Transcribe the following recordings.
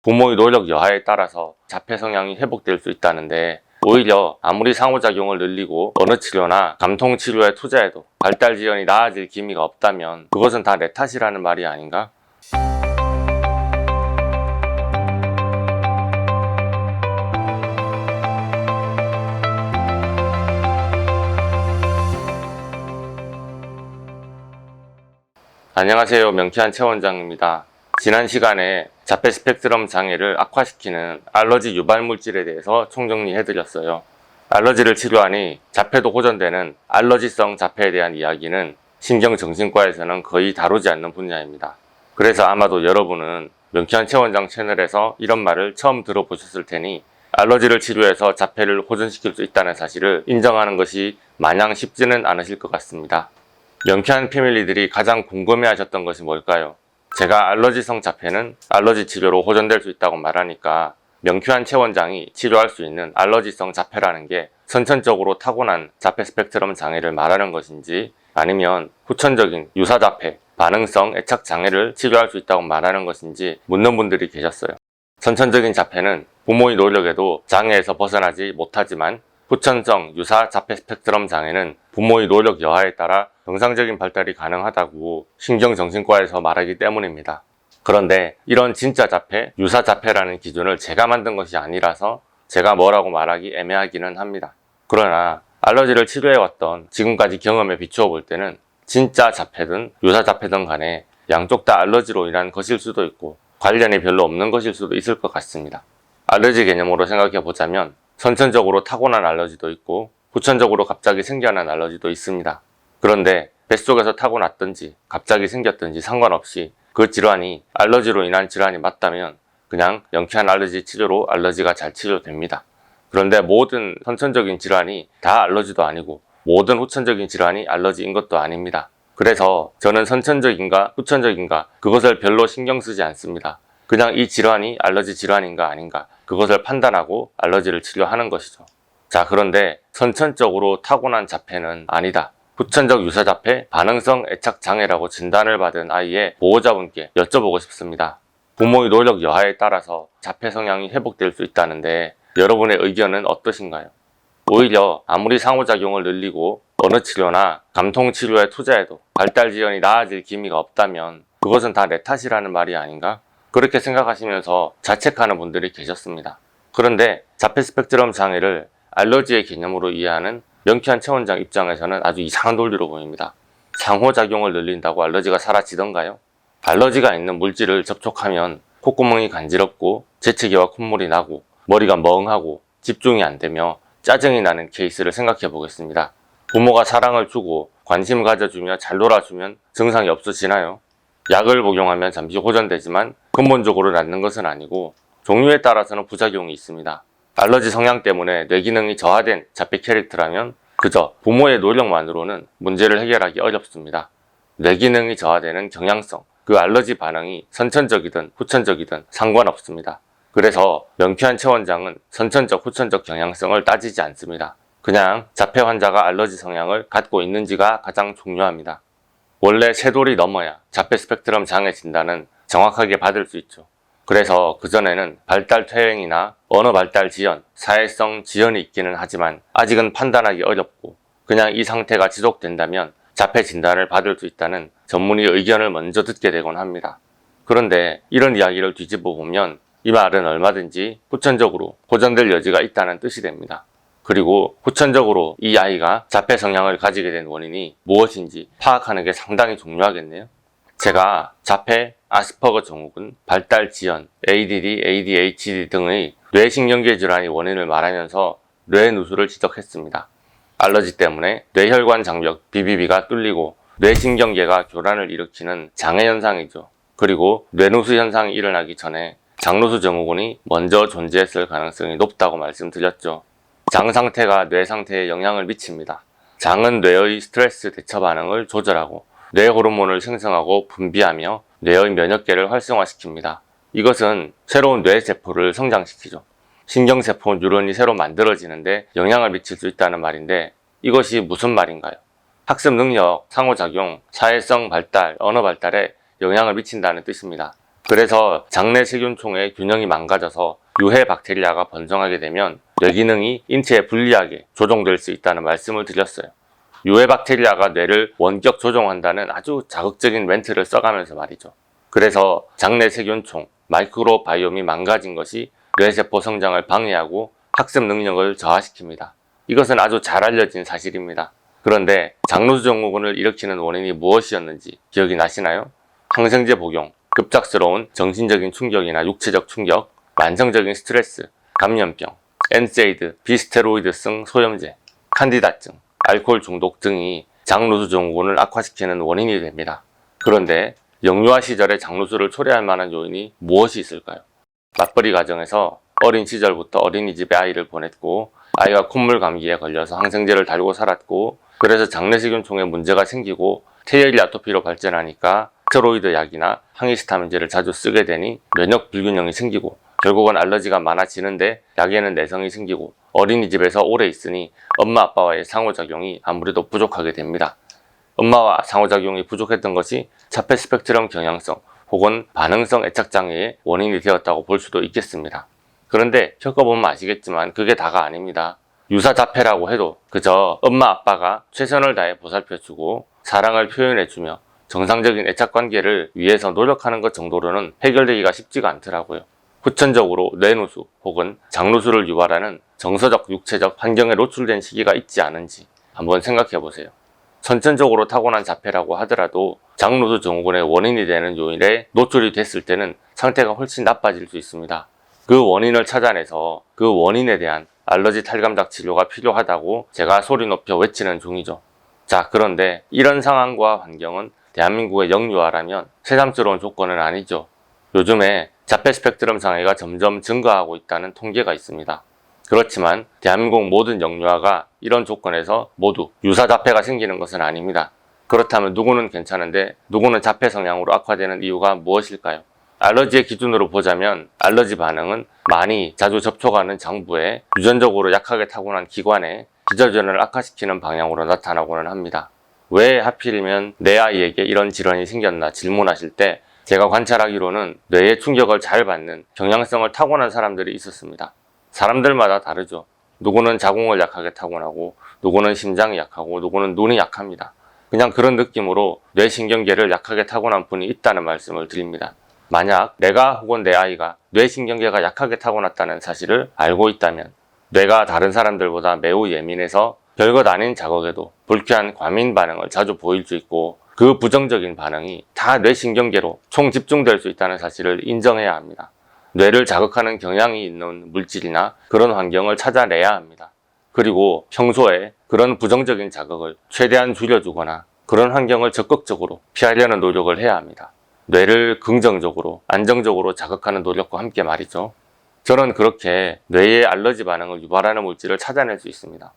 부모의 노력 여하에 따라서 자폐 성향이 회복될 수 있다는데, 오히려 아무리 상호작용을 늘리고 언어 치료나 감통 치료에 투자해도 발달 지연이 나아질 기미가 없다면 그것은 다 내 탓이라는 말이 아닌가? 안녕하세요. 명쾌한 최원장입니다. 지난 시간에 자폐 스펙트럼 장애를 악화시키는 알러지 유발 물질에 대해서 총정리해드렸어요. 알러지를 치료하니 자폐도 호전되는 알러지성 자폐에 대한 이야기는 신경정신과에서는 거의 다루지 않는 분야입니다. 그래서 아마도 여러분은 명쾌한 최원장 채널에서 이런 말을 처음 들어보셨을 테니 알러지를 치료해서 자폐를 호전시킬 수 있다는 사실을 인정하는 것이 마냥 쉽지는 않으실 것 같습니다. 명쾌한 패밀리들이 가장 궁금해하셨던 것이 뭘까요? 제가 알러지성 자폐는 알러지 치료로 호전될 수 있다고 말하니까 명쾌한 최원장이 치료할 수 있는 알러지성 자폐라는 게 선천적으로 타고난 자폐 스펙트럼 장애를 말하는 것인지, 아니면 후천적인 유사자폐, 반응성 애착 장애를 치료할 수 있다고 말하는 것인지 묻는 분들이 계셨어요. 선천적인 자폐는 부모의 노력에도 장애에서 벗어나지 못하지만, 후천성 유사 자폐 스펙트럼 장애는 부모의 노력 여하에 따라 정상적인 발달이 가능하다고 신경정신과에서 말하기 때문입니다. 그런데 이런 진짜 자폐, 유사 자폐라는 기준을 제가 만든 것이 아니라서 제가 뭐라고 말하기 애매하기는 합니다. 그러나 알러지를 치료해왔던 지금까지 경험에 비추어 볼 때는 진짜 자폐든 유사 자폐든 간에 양쪽 다 알러지로 인한 것일 수도 있고 관련이 별로 없는 것일 수도 있을 것 같습니다. 알러지 개념으로 생각해 보자면 선천적으로 타고난 알러지도 있고 후천적으로 갑자기 생겨난 알러지도 있습니다. 그런데 뱃속에서 타고났든지 갑자기 생겼든지 상관없이 그 질환이 알러지로 인한 질환이 맞다면 그냥 명쾌한 알러지 치료로 알러지가 잘 치료됩니다. 그런데 모든 선천적인 질환이 다 알러지도 아니고 모든 후천적인 질환이 알러지인 것도 아닙니다. 그래서 저는 선천적인가 후천적인가 그것을 별로 신경 쓰지 않습니다. 그냥 이 질환이 알러지 질환인가 아닌가 그것을 판단하고 알러지를 치료하는 것이죠. 자, 그런데 선천적으로 타고난 자폐는 아니다, 후천적 유사자폐, 반응성 애착 장애라고 진단을 받은 아이의 보호자분께 여쭤보고 싶습니다. 부모의 노력 여하에 따라서 자폐 성향이 회복될 수 있다는데 여러분의 의견은 어떠신가요? 오히려 아무리 상호작용을 늘리고 언어 치료나 감통 치료에 투자해도 발달 지연이 나아질 기미가 없다면 그것은 다 내 탓이라는 말이 아닌가? 그렇게 생각하시면서 자책하는 분들이 계셨습니다. 그런데 자폐 스펙트럼 장애를 알러지의 개념으로 이해하는 명쾌한 최원장 입장에서는 아주 이상한 논리로 보입니다. 상호작용을 늘린다고 알러지가 사라지던가요? 알러지가 있는 물질을 접촉하면 콧구멍이 간지럽고 재채기와 콧물이 나고 머리가 멍하고 집중이 안 되며 짜증이 나는 케이스를 생각해 보겠습니다. 부모가 사랑을 주고 관심 가져주며 잘 놀아주면 증상이 없어지나요? 약을 복용하면 잠시 호전되지만 근본적으로 낫는 것은 아니고 종류에 따라서는 부작용이 있습니다. 알러지 성향 때문에 뇌기능이 저하된 자폐 캐릭터라면 그저 부모의 노력만으로는 문제를 해결하기 어렵습니다. 뇌기능이 저하되는 경향성, 그 알러지 반응이 선천적이든 후천적이든 상관없습니다. 그래서 명쾌한 최원장은 선천적, 후천적 경향성을 따지지 않습니다. 그냥 자폐 환자가 알러지 성향을 갖고 있는지가 가장 중요합니다. 원래 세 돌이 넘어야 자폐 스펙트럼 장애 진단은 정확하게 받을 수 있죠. 그래서 그전에는 발달 퇴행이나 언어 발달 지연, 사회성 지연이 있기는 하지만 아직은 판단하기 어렵고 그냥 이 상태가 지속된다면 자폐 진단을 받을 수 있다는 전문의 의견을 먼저 듣게 되곤 합니다. 그런데 이런 이야기를 뒤집어 보면 이 말은 얼마든지 후천적으로 호전될 여지가 있다는 뜻이 됩니다. 그리고 후천적으로 이 아이가 자폐 성향을 가지게 된 원인이 무엇인지 파악하는 게 상당히 중요하겠네요. 제가 자폐, 아스퍼거 증후군, 발달 지연, ADD, ADHD 등의 뇌신경계 질환의 원인을 말하면서 뇌누수를 지적했습니다. 알러지 때문에 뇌혈관 장벽 BBB가 뚫리고 뇌신경계가 교란을 일으키는 장애 현상이죠. 그리고 뇌누수 현상이 일어나기 전에 장누수 증후군이 먼저 존재했을 가능성이 높다고 말씀드렸죠. 장 상태가 뇌 상태에 영향을 미칩니다. 장은 뇌의 스트레스 대처 반응을 조절하고 뇌 호르몬을 생성하고 분비하며 뇌의 면역계를 활성화시킵니다. 이것은 새로운 뇌세포를 성장시키죠. 신경세포 뉴런이 새로 만들어지는데 영향을 미칠 수 있다는 말인데 이것이 무슨 말인가요? 학습 능력, 상호작용, 사회성 발달, 언어 발달에 영향을 미친다는 뜻입니다. 그래서 장내 세균총의 균형이 망가져서 유해 박테리아가 번성하게 되면 뇌 기능이 인체에 불리하게 조종될 수 있다는 말씀을 드렸어요. 유해 박테리아가 뇌를 원격 조종한다는 아주 자극적인 멘트를 써가면서 말이죠. 그래서 장내 세균총, 마이크로바이옴이 망가진 것이 뇌세포 성장을 방해하고 학습 능력을 저하시킵니다. 이것은 아주 잘 알려진 사실입니다. 그런데 장루수 증후군을 일으키는 원인이 무엇이었는지 기억이 나시나요? 항생제 복용, 급작스러운 정신적인 충격이나 육체적 충격, 만성적인 스트레스, 감염병, 엔세이드, 비스테로이드성 소염제, 칸디다증, 알코올 중독 등이 장루수 증후군을 악화시키는 원인이 됩니다. 그런데 영유아 시절에 장루수를 초래할 만한 요인이 무엇이 있을까요? 맞벌이 가정에서 어린 시절부터 어린이집에 아이를 보냈고 아이가 콧물 감기에 걸려서 항생제를 달고 살았고 그래서 장내세균총에 문제가 생기고 태열이 아토피로 발전하니까 스테로이드 약이나 항히스타민제를 자주 쓰게 되니 면역 불균형이 생기고 결국은 알러지가 많아지는데 약에는 내성이 생기고 어린이집에서 오래 있으니 엄마 아빠와의 상호작용이 아무래도 부족하게 됩니다. 엄마와 상호작용이 부족했던 것이 자폐 스펙트럼 경향성 혹은 반응성 애착장애의 원인이 되었다고 볼 수도 있겠습니다. 그런데 겪어보면 아시겠지만 그게 다가 아닙니다. 유사자폐라고 해도 그저 엄마 아빠가 최선을 다해 보살펴주고 사랑을 표현해주며 정상적인 애착관계를 위해서 노력하는 것 정도로는 해결되기가 쉽지가 않더라고요. 후천적으로 뇌누수 혹은 장누수를 유발하는 정서적, 육체적 환경에 노출된 시기가 있지 않은지 한번 생각해 보세요. 선천적으로 타고난 자폐라고 하더라도 장누수 증후군의 원인이 되는 요인에 노출이 됐을 때는 상태가 훨씬 나빠질 수 있습니다. 그 원인을 찾아내서 그 원인에 대한 알러지 탈감작 치료가 필요하다고 제가 소리 높여 외치는 중이죠. 자, 그런데 이런 상황과 환경은 대한민국의 영유아라면 새삼스러운 조건은 아니죠. 요즘에 자폐 스펙트럼 장애가 점점 증가하고 있다는 통계가 있습니다. 그렇지만 대한민국 모든 영유아가 이런 조건에서 모두 유사자폐가 생기는 것은 아닙니다. 그렇다면 누구는 괜찮은데 누구는 자폐 성향으로 악화되는 이유가 무엇일까요? 알러지의 기준으로 보자면 알러지 반응은 많이 자주 접촉하는 장부에 유전적으로 약하게 타고난 기관에 기저질환을 악화시키는 방향으로 나타나고는 합니다. 왜 하필이면 내 아이에게 이런 질환이 생겼나 질문하실 때 제가 관찰하기로는 뇌의 충격을 잘 받는 경향성을 타고난 사람들이 있었습니다. 사람들마다 다르죠. 누구는 자궁을 약하게 타고나고 누구는 심장이 약하고 누구는 눈이 약합니다. 그냥 그런 느낌으로 뇌신경계를 약하게 타고난 분이 있다는 말씀을 드립니다. 만약 내가 혹은 내 아이가 뇌신경계가 약하게 타고났다는 사실을 알고 있다면 뇌가 다른 사람들보다 매우 예민해서 별것 아닌 자극에도 불쾌한 과민 반응을 자주 보일 수 있고 그 부정적인 반응이 다 뇌신경계로 총 집중될 수 있다는 사실을 인정해야 합니다. 뇌를 자극하는 경향이 있는 물질이나 그런 환경을 찾아내야 합니다. 그리고 평소에 그런 부정적인 자극을 최대한 줄여주거나 그런 환경을 적극적으로 피하려는 노력을 해야 합니다. 뇌를 긍정적으로, 안정적으로 자극하는 노력과 함께 말이죠. 저는 그렇게 뇌의 알러지 반응을 유발하는 물질을 찾아낼 수 있습니다.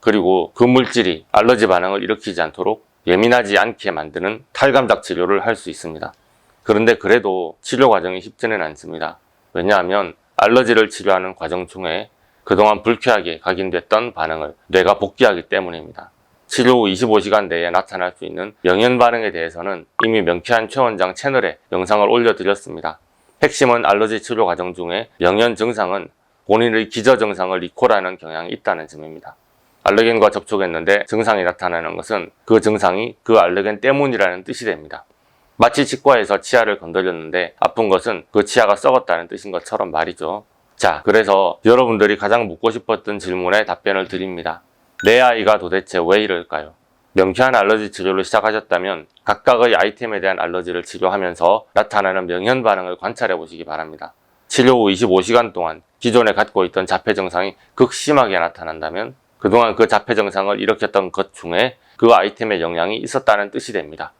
그리고 그 물질이 알러지 반응을 일으키지 않도록 예민하지 않게 만드는 탈감작 치료를 할 수 있습니다. 그런데 그래도 치료 과정이 쉽지는 않습니다. 왜냐하면 알러지를 치료하는 과정 중에 그동안 불쾌하게 각인됐던 반응을 뇌가 복귀하기 때문입니다. 치료 후 25시간 내에 나타날 수 있는 명현 반응에 대해서는 이미 명쾌한 최 원장 채널에 영상을 올려드렸습니다. 핵심은 알러지 치료 과정 중에 명현 증상은 본인의 기저 증상을 리콜하는 경향이 있다는 점입니다. 알러겐과 접촉했는데 증상이 나타나는 것은 그 증상이 그 알러겐 때문이라는 뜻이 됩니다. 마치 치과에서 치아를 건드렸는데 아픈 것은 그 치아가 썩었다는 뜻인 것처럼 말이죠. 자, 그래서 여러분들이 가장 묻고 싶었던 질문에 답변을 드립니다. 내 아이가 도대체 왜 이럴까요? 명쾌한 알러지 치료를 시작하셨다면 각각의 아이템에 대한 알러지를 치료하면서 나타나는 명현 반응을 관찰해 보시기 바랍니다. 치료 후 25시간 동안 기존에 갖고 있던 자폐 증상이 극심하게 나타난다면 그동안 그 자폐 증상을 일으켰던 것 중에 그 아이템의 영향이 있었다는 뜻이 됩니다.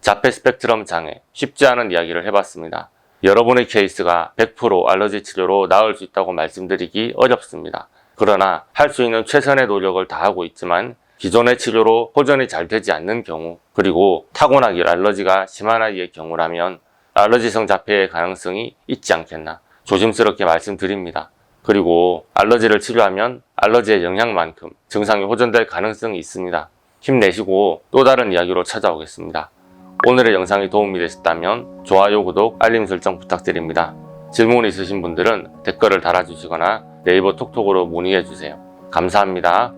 자폐 스펙트럼 장애, 쉽지 않은 이야기를 해봤습니다. 여러분의 케이스가 100% 알러지 치료로 나을 수 있다고 말씀드리기 어렵습니다. 그러나 할 수 있는 최선의 노력을 다하고 있지만 기존의 치료로 호전이 잘 되지 않는 경우 그리고 타고나기 알러지가 심한 아이의 경우라면 알러지성 자폐의 가능성이 있지 않겠나 조심스럽게 말씀드립니다. 그리고 알러지를 치료하면 알러지의 영향만큼 증상이 호전될 가능성이 있습니다. 힘내시고 또 다른 이야기로 찾아오겠습니다. 오늘의 영상이 도움이 되셨다면 좋아요, 구독, 알림 설정 부탁드립니다. 질문 있으신 분들은 댓글을 달아주시거나 네이버 톡톡으로 문의해주세요. 감사합니다.